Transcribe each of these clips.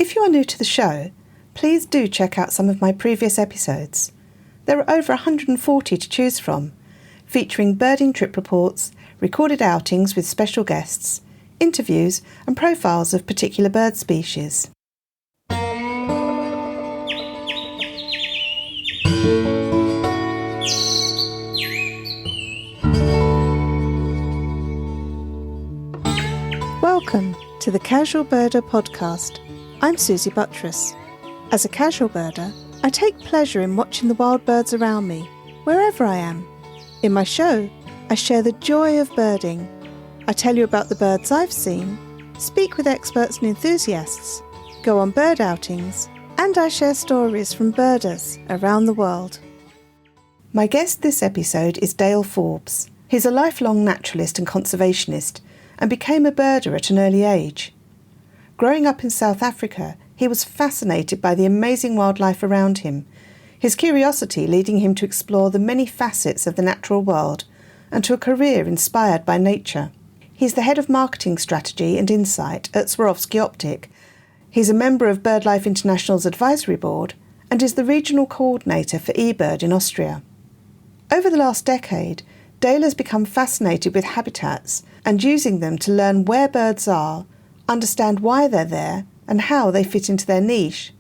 If you are new to the show, please do check out some of my previous episodes. There are over 140 to choose from, featuring birding trip reports, recorded outings with special guests, interviews and profiles of particular bird species. Welcome to the Casual Birder podcast. I'm Susie Buttress. As a casual birder, I take pleasure in watching the wild birds around me, wherever I am. In my show, I share the joy of birding. I tell you about the birds I've seen, speak with experts and enthusiasts, go on bird outings, and I share stories from birders around the world. My guest this episode is Dale Forbes. He's a lifelong naturalist and conservationist and became a birder at an early age. Growing up in South Africa, he was fascinated by the amazing wildlife around him, his curiosity leading him to explore the many facets of the natural world and to a career inspired by nature. He's the head of marketing strategy and insight at Swarovski Optic. He's a member of BirdLife International's advisory board and is the regional coordinator for eBird in Austria. Over the last decade, Dale has become fascinated with habitats and using them to learn where birds are, understand why they're there and how they fit into their niche.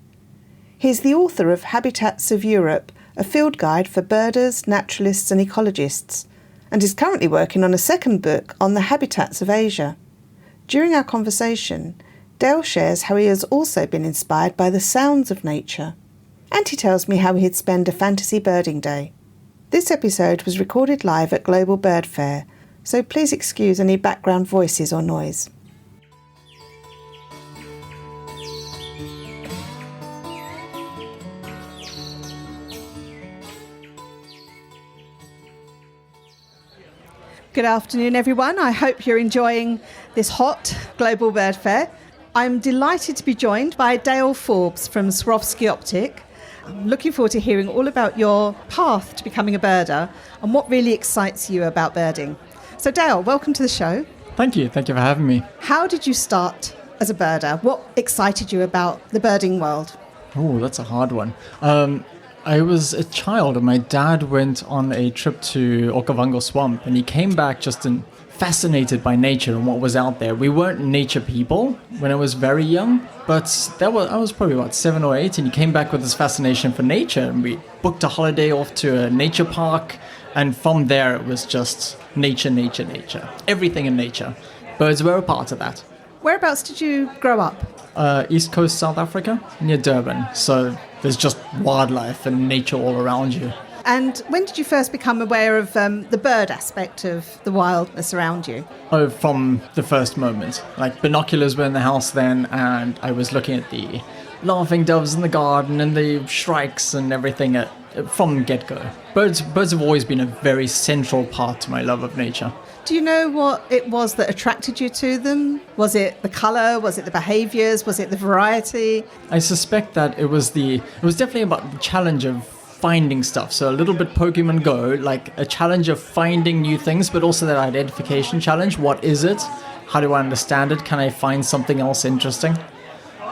He's the author of Habitats of Europe, a field guide for birders, naturalists and ecologists, and is currently working on a second book on the habitats of Asia. During our conversation, Dale shares how he has also been inspired by the sounds of nature, and he tells me how he'd spend a fantasy birding day. This episode was recorded live at Global Bird Fair, so please excuse any background voices or noise. Good afternoon, everyone. I hope you're enjoying this hot Global Bird Fair. I'm delighted to be joined by Dale Forbes from Swarovski Optic. I'm looking forward to hearing all about your path to becoming a birder and what really excites you about birding. So Dale, welcome to the show. Thank you for having me. How did you start as a birder? What excited you about the birding world? Oh, that's a hard one. I was a child and my dad went on a trip to Okavango Swamp and he came back just fascinated by nature and what was out there. We weren't nature people when I was very young, but I was probably about 7 or 8 and he came back with this fascination for nature and we booked a holiday off to a nature park and from there it was just nature, nature, nature. Everything in nature. Birds were a part of that. Whereabouts did you grow up? East Coast South Africa, near Durban. So there's just wildlife and nature all around you. And when did you first become aware of the bird aspect of the wildness around you? Oh, from the first moment. Like binoculars were in the house then and I was looking at the laughing doves in the garden and the shrikes and everything from get-go. Birds have always been a very central part to my love of nature. Do you know what it was that attracted you to them? Was it the colour? Was it the behaviours? Was it the variety? I suspect that it was definitely about the challenge of finding stuff. So a little bit Pokemon Go, like a challenge of finding new things, but also that identification challenge. What is it? How do I understand it? Can I find something else interesting?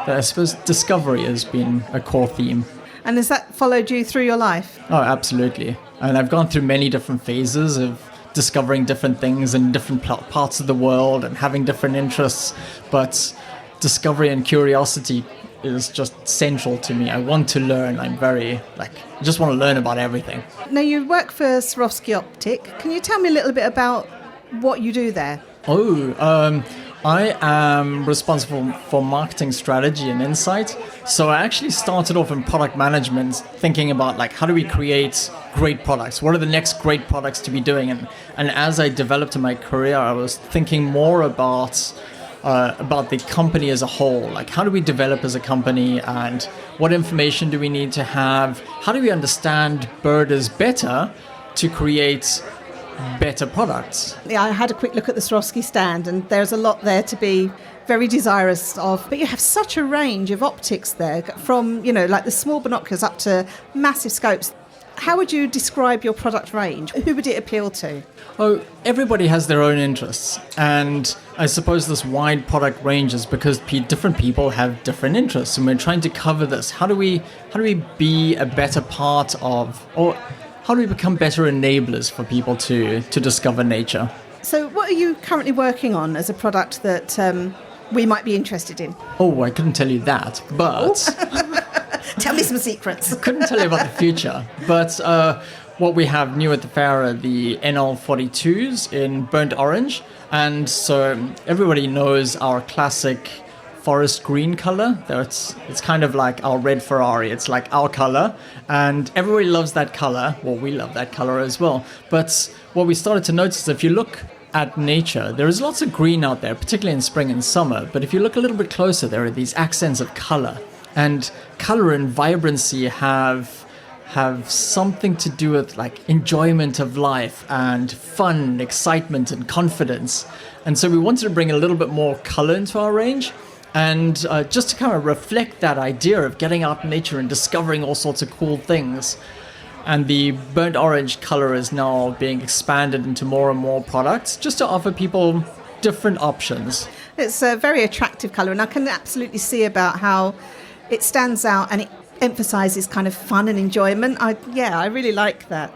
But I suppose discovery has been a core theme. And has that followed you through your life? Oh, absolutely. And I've gone through many different phases of discovering different things in different parts of the world and having different interests. But discovery and curiosity is just central to me. I want to learn. I just want to learn about everything. Now, you work for Swarovski Optic. Can you tell me a little bit about what you do there? I am responsible for marketing strategy and insight. So I actually started off in product management, thinking about how do we create great products? What are the next great products to be doing? And as I developed in my career, I was thinking more about the company as a whole. Like, how do we develop as a company and what information do we need to have? How do we understand birders better to create better products? Yeah, I had a quick look at the Swarovski stand and there's a lot there to be very desirous of. But you have such a range of optics there, from, like the small binoculars up to massive scopes. How would you describe your product range? Who would it appeal to? Oh, everybody has their own interests. And I suppose this wide product range is because different people have different interests. And we're trying to cover this. How do we be a better part of, or how do we become better enablers for people to discover nature? So what are you currently working on as a product that we might be interested in? Oh, I couldn't tell you that, but... Tell me some secrets. Couldn't tell you about the future, but what we have new at the fair are the NL42s in burnt orange, and so everybody knows our classic forest green color. It's kind of like our red Ferrari. It's like our color, and everybody loves that color. Well, we love that color as well. But what we started to notice, if you look at nature, there is lots of green out there, particularly in spring and summer. But if you look a little bit closer, there are these accents of color. And color and vibrancy have something to do with like enjoyment of life and fun, excitement and confidence. And so we wanted to bring a little bit more color into our range, and just to kind of reflect that idea of getting out in nature and discovering all sorts of cool things. And the burnt orange color is now being expanded into more and more products just to offer people different options. It's a very attractive color, and I can absolutely see about how it stands out and it emphasises kind of fun and enjoyment. I really like that.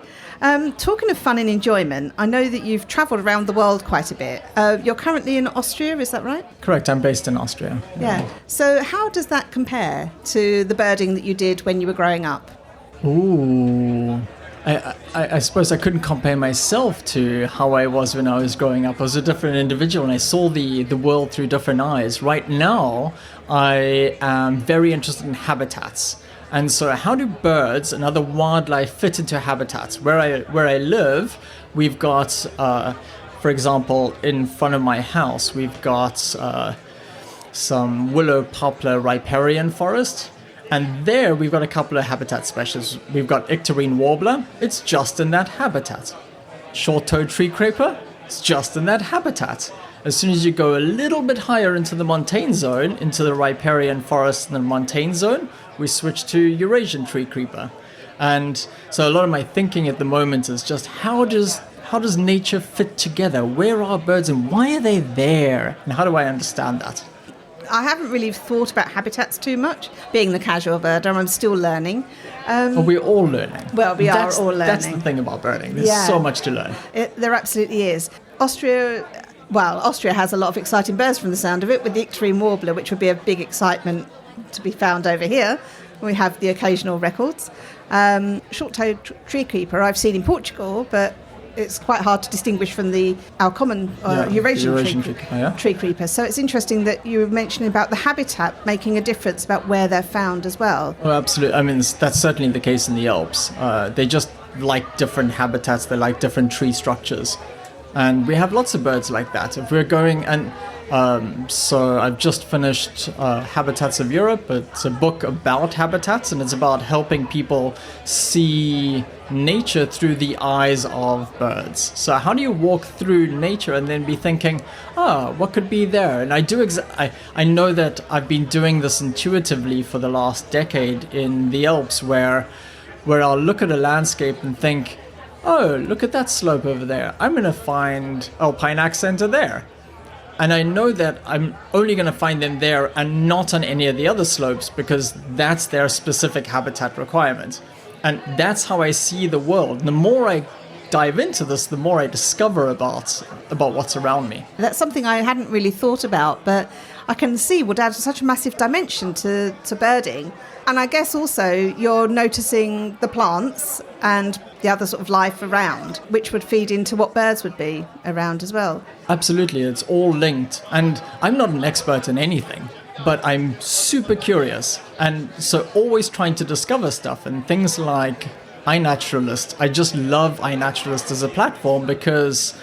Talking of fun and enjoyment, I know that you've travelled around the world quite a bit. You're currently in Austria, is that right? Correct, I'm based in Austria. Yeah. So how does that compare to the birding that you did when you were growing up? Ooh, I suppose I couldn't compare myself to how I was when I was growing up. I was a different individual and I saw the world through different eyes. Right now, I am very interested in habitats. And so how do birds and other wildlife fit into habitats? Where I live, we've got, for example, in front of my house, we've got some willow, poplar, riparian forest. And there we've got a couple of habitat specials. We've got icterine warbler. It's just in that habitat. Short-toed tree creeper. It's just in that habitat. As soon as you go a little bit higher into the montane zone, into the riparian forest and the montane zone, we switch to Eurasian tree creeper. And so a lot of my thinking at the moment is just how does nature fit together? Where are birds and why are they there? And how do I understand that? I haven't really thought about habitats too much. Being the casual birder, I'm still learning. We're all learning. Well, we are all learning. That's the thing about birding. There's so much to learn. There absolutely is. Austria has a lot of exciting birds from the sound of it, with the icterine warbler, which would be a big excitement to be found over here. We have the occasional records. Short-toed tree creeper I've seen in Portugal, but it's quite hard to distinguish from our common Eurasian tree creeper. So it's interesting that you were mentioning about the habitat making a difference about where they're found as well. Oh, absolutely. I mean, that's certainly the case in the Alps. They just like different habitats. They like different tree structures. And we have lots of birds like that. If we're going and... so I've just finished Habitats of Europe. It's a book about habitats, and it's about helping people see nature through the eyes of birds. So how do you walk through nature and then be thinking, what could be there? And I know that I've been doing this intuitively for the last decade in the Alps, where I'll look at a landscape and think, oh, look at that slope over there. I'm going to find alpine accenta there. And I know that I'm only going to find them there and not on any of the other slopes because that's their specific habitat requirement. And that's how I see the world. And the more I dive into this, the more I discover about what's around me. That's something I hadn't really thought about, but I can see would add such a massive dimension to birding. And I guess also you're noticing the plants and the other sort of life around, which would feed into what birds would be around as well. Absolutely, it's all linked. And I'm not an expert in anything, but I'm super curious. And so always trying to discover stuff, and things like iNaturalist. I just love iNaturalist as a platform because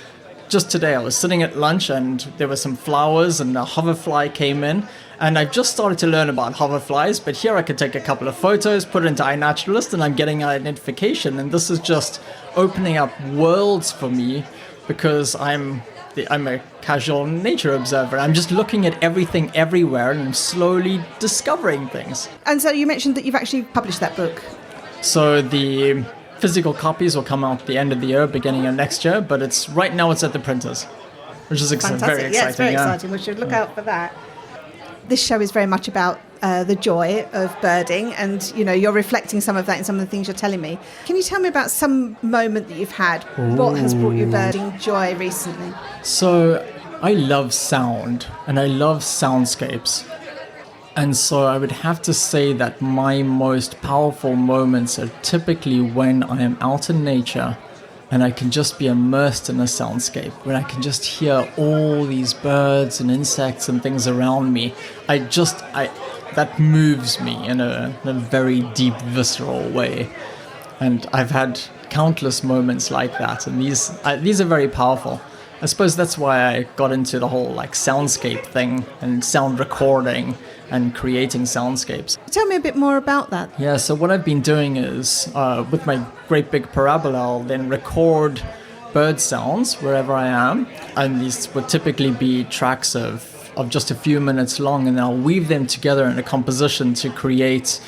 just today I was sitting at lunch and there were some flowers and a hoverfly came in. And I've just started to learn about hoverflies, but here I could take a couple of photos, put it into iNaturalist, and I'm getting an identification. And this is just opening up worlds for me because I'm a casual nature observer. I'm just looking at everything everywhere and I'm slowly discovering things. And so you mentioned that you've actually published that book. So the Physical copies will come out the end of the year, beginning of next year, but right now it's at the printers, which is very exciting. Yeah, it's very exciting. We should look out for that. This show is very much about the joy of birding, and you're reflecting some of that in some of the things you're telling me. Can you tell me about some moment that you've had? Ooh. What has brought you birding joy recently? So I love sound and I love soundscapes. And so I would have to say that my most powerful moments are typically when I am out in nature and I can just be immersed in a soundscape, when I can just hear all these birds and insects and things around me. That moves me in a very deep, visceral way. And I've had countless moments like that, and these are very powerful. I suppose that's why I got into the whole soundscape thing and sound recording and creating soundscapes. Tell me a bit more about that. Yeah, so what I've been doing is, with my great big parabola, I'll then record bird sounds wherever I am, and these would typically be tracks of just a few minutes long, and I'll weave them together in a composition to create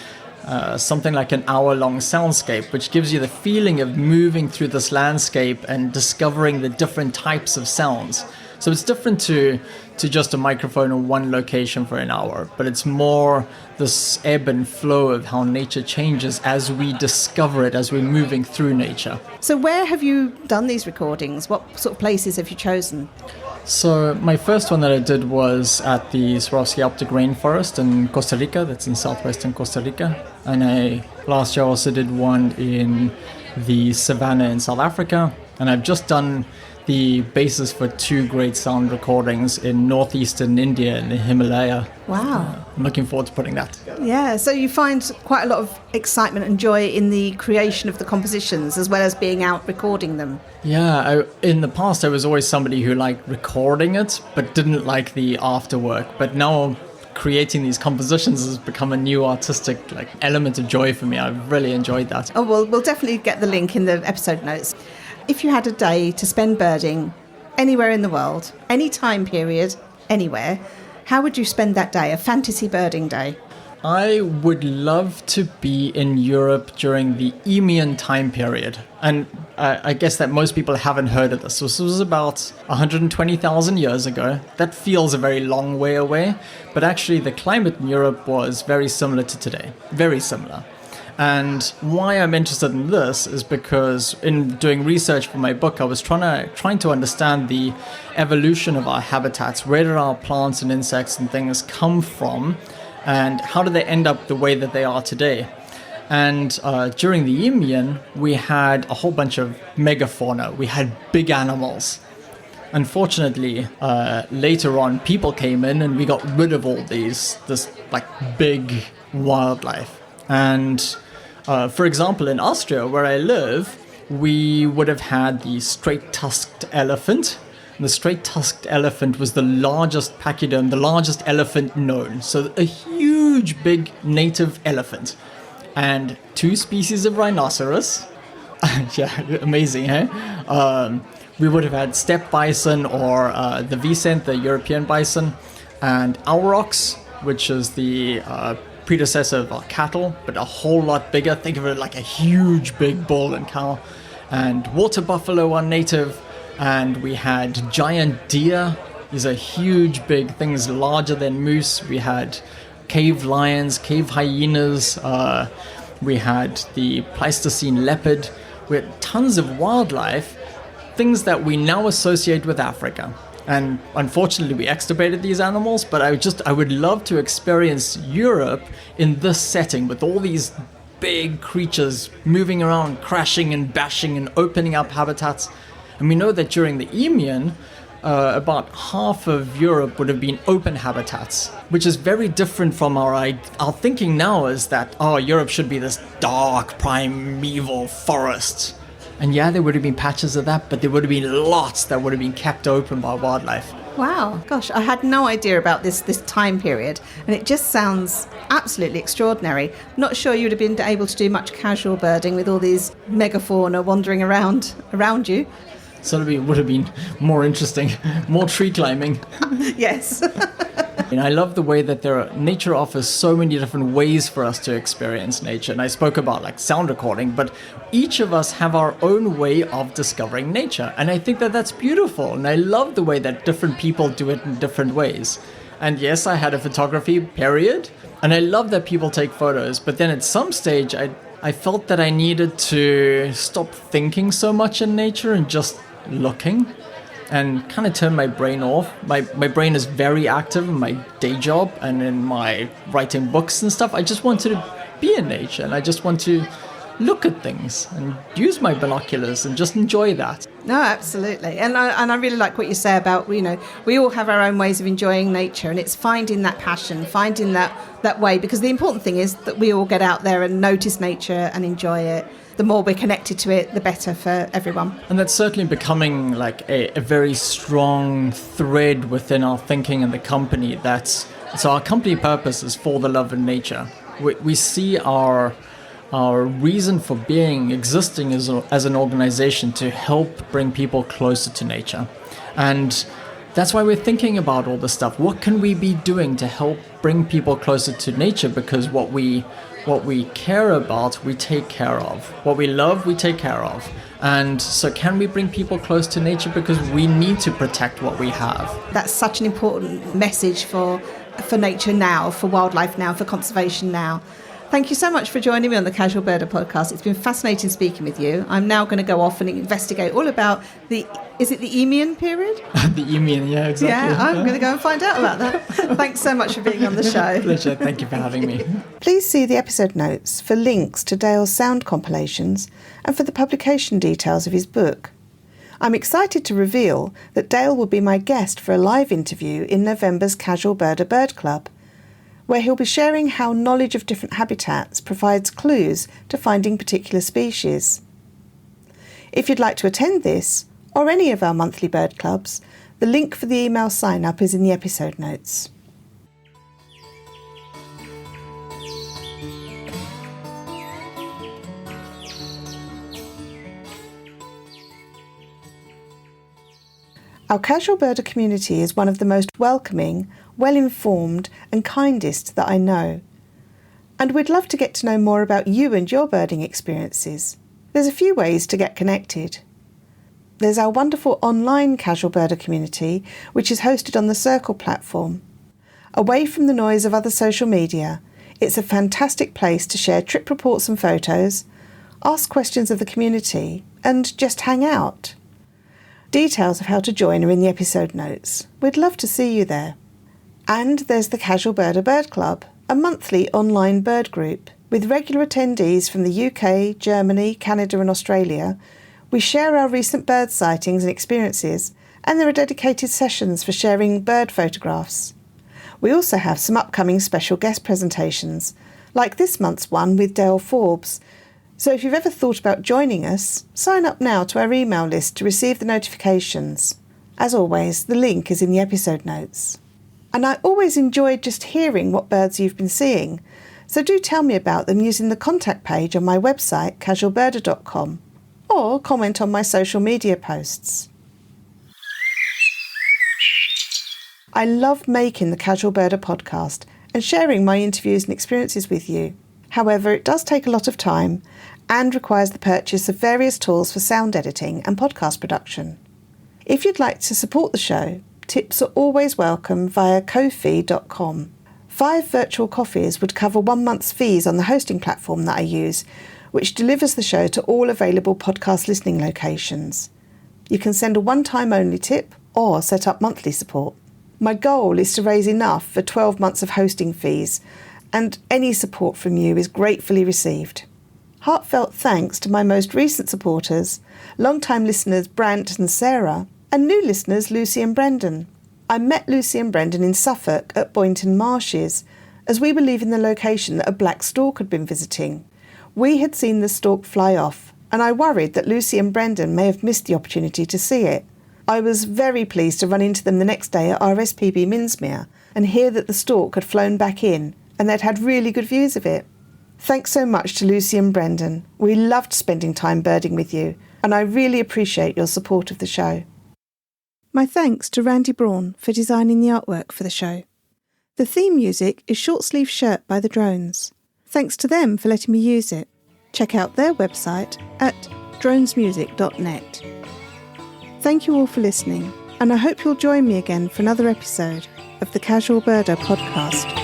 something like an hour-long soundscape, which gives you the feeling of moving through this landscape and discovering the different types of sounds. So it's different to just a microphone in one location for an hour, but it's more this ebb and flow of how nature changes as we discover it, as we're moving through nature. So where have you done these recordings? What sort of places have you chosen? So my first one that I did was at the Swarovski Arctic Rainforest in Costa Rica, that's in southwestern Costa Rica. And last year also did one in the savannah in South Africa. And I've just done the basis for 2 great sound recordings in northeastern India in the Himalaya. Wow. I'm looking forward to putting that. Yeah, so you find quite a lot of excitement and joy in the creation of the compositions as well as being out recording them. Yeah, in the past I was always somebody who liked recording it but didn't like the afterwork. But now creating these compositions has become a new artistic element of joy for me. I've really enjoyed that. Oh, well, we'll definitely get the link in the episode notes. If you had a day to spend birding anywhere in the world, any time period, anywhere, how would you spend that day, a fantasy birding day? I would love to be in Europe during the Eemian time period. And I guess that most people haven't heard of this. So this was about 120,000 years ago. That feels a very long way away. But actually the climate in Europe was very similar to today. Very similar. And why I'm interested in this is because in doing research for my book, I was trying to understand the evolution of our habitats. Where did our plants and insects and things come from? And how did they end up the way that they are today? And during the Eemian, we had a whole bunch of megafauna. We had big animals. Unfortunately, later on, people came in and we got rid of all this big wildlife. And for example, in Austria, where I live, we would have had the straight-tusked elephant. And the straight-tusked elephant was the largest pachyderm, the largest elephant known. So a huge, big native elephant. And 2 species of rhinoceros. Yeah, amazing, eh? We would have had steppe bison or the Vicent, the European bison, and aurochs, which is the predecessor of our cattle, but a whole lot bigger. Think of it like a huge big bull and cow. And water buffalo are native. And we had giant deer. These are huge big things, larger than moose. We had cave lions, cave hyenas. We had the Pleistocene leopard. We had tons of wildlife, things that we now associate with Africa. And unfortunately, we extirpated these animals, but I would love to experience Europe in this setting with all these big creatures moving around, crashing and bashing and opening up habitats. And we know that during the Eemian, about half of Europe would have been open habitats, which is very different from our thinking now is that, Europe should be this dark, primeval forest. And yeah, there would have been patches of that, but there would have been lots that would have been kept open by wildlife. Wow, gosh, I had no idea about this time period, and it just sounds absolutely extraordinary. Not sure you would have been able to do much casual birding with all these megafauna wandering around you. So it would have been more interesting, more tree climbing. Yes. And I love the way that nature offers so many different ways for us to experience nature. And I spoke about like sound recording, but each of us have our own way of discovering nature. And I think that that's beautiful. And I love the way that different people do it in different ways. And yes, I had a photography period, and I love that people take photos. But then at some stage, I felt that I needed to stop thinking so much in nature and just looking. And kind of turn my brain off. My brain is very active in my day job and in my writing books and stuff. I just want to be in nature, and I just want to look at things and use my binoculars and just enjoy that. No, absolutely. And I really like what you say about, we all have our own ways of enjoying nature, and it's finding that passion, finding that way, because the important thing is that we all get out there and notice nature and enjoy it. The more we're connected to it, the better for everyone. And that's certainly becoming like a very strong thread within our thinking in the company. So our company purpose is for the love of nature. We see our reason for existing as an organization to help bring people closer to nature. And that's why we're thinking about all this stuff. What can we be doing to help bring people closer to nature? Because what we care about, we take care of. What we love, we take care of. And so can we bring people close to nature? Because we need to protect what we have. That's such an important message for nature now, for wildlife now, for conservation now. Thank you so much for joining me on the Casual Birder podcast. It's been fascinating speaking with you. I'm now going to go off and investigate all about is it the Eemian period? The Eemian, yeah, exactly. Yeah, I'm going to go and find out about that. Thanks so much for being on the show. Pleasure. Thank you for having me. Please see the episode notes for links to Dale's sound compilations and for the publication details of his book. I'm excited to reveal that Dale will be my guest for a live interview in November's Casual Birder Bird Club, where he'll be sharing how knowledge of different habitats provides clues to finding particular species. If you'd like to attend this, or any of our monthly bird clubs, the link for the email sign-up is in the episode notes. Our Casual Birder community is one of the most welcoming, well-informed and kindest that I know. And we'd love to get to know more about you and your birding experiences. There's a few ways to get connected. There's our wonderful online Casual Birder community, which is hosted on the Circle platform. Away from the noise of other social media, it's a fantastic place to share trip reports and photos, ask questions of the community, and just hang out. Details of how to join are in the episode notes. We'd love to see you there. And there's the Casual Birder Bird Club, a monthly online bird group. With regular attendees from the UK, Germany, Canada and Australia, we share our recent bird sightings and experiences, and there are dedicated sessions for sharing bird photographs. We also have some upcoming special guest presentations, like this month's one with Dale Forbes. So if you've ever thought about joining us, sign up now to our email list to receive the notifications. As always, the link is in the episode notes. And I always enjoyed just hearing what birds you've been seeing, so do tell me about them using the contact page on my website, casualbirder.com, or comment on my social media posts. I love making the Casual Birder podcast and sharing my interviews and experiences with you. However, it does take a lot of time and requires the purchase of various tools for sound editing and podcast production. If you'd like to support the show, tips are always welcome via ko-fi.com. 5 virtual coffees would cover 1 month's fees on the hosting platform that I use, which delivers the show to all available podcast listening locations. You can send a one-time only tip or set up monthly support. My goal is to raise enough for 12 months of hosting fees, and any support from you is gratefully received. Heartfelt thanks to my most recent supporters, long-time listeners Brant and Sarah, and new listeners Lucy and Brendan. I met Lucy and Brendan in Suffolk at Boynton Marshes, as we were leaving the location that a black stork had been visiting. We had seen the stork fly off, and I worried that Lucy and Brendan may have missed the opportunity to see it. I was very pleased to run into them the next day at RSPB Minsmere and hear that the stork had flown back in and they'd had really good views of it. Thanks so much to Lucy and Brendan. We loved spending time birding with you, and I really appreciate your support of the show. My thanks to Randy Braun for designing the artwork for the show. The theme music is Short Sleeve Shirt by The Drones. Thanks to them for letting me use it. Check out their website at dronesmusic.net. Thank you all for listening, and I hope you'll join me again for another episode of the Casual Birder podcast.